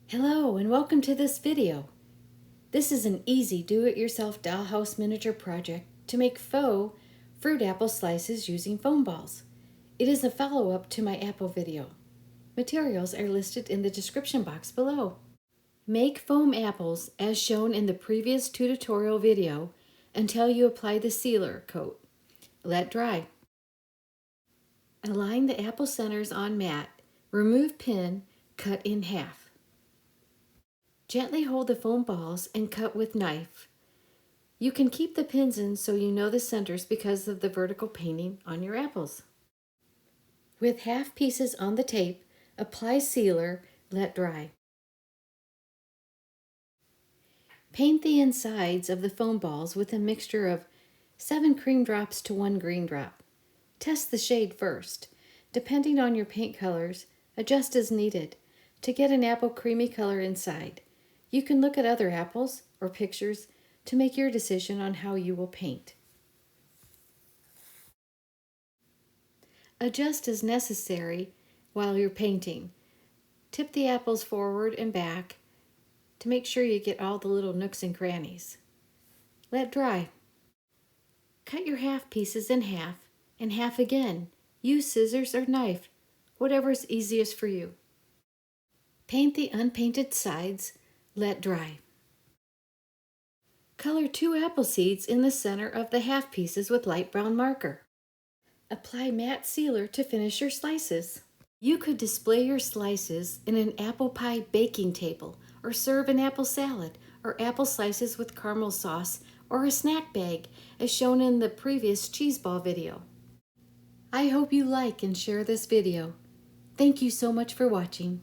Hello and welcome to this video. This is an easy do-it-yourself dollhouse miniature project to make faux fruit apple slices using foam balls. It is a follow-up to my apple video. Materials are listed in the description box below. Make foam apples as shown in the previous tutorial video until you apply the sealer coat. Let dry. Align the apple centers on mat. Remove pin, cut in half. Gently hold the foam balls and cut with knife. You can keep the pins in so you know the centers because of the vertical painting on your apples. With half pieces on the tape, apply sealer, let dry. Paint the insides of the foam balls with a mixture of 7 cream drops to 1 green drop. Test the shade first. Depending on your paint colors, adjust as needed to get an apple creamy color inside. You can look at other apples or pictures to make your decision on how you will paint. Adjust as necessary while you're painting. Tip the apples forward and back to make sure you get all the little nooks and crannies. Let dry. Cut your half pieces in half and half again. Use scissors or knife, whatever is easiest for you. Paint the unpainted sides. Let dry. Color 2 apple seeds in the center of the half pieces with light brown marker. Apply matte sealer to finish your slices. You could display your slices in an apple pie baking table or serve an apple salad or apple slices with caramel sauce or a snack bag as shown in the previous cheese ball video. I hope you like and share this video. Thank you so much for watching.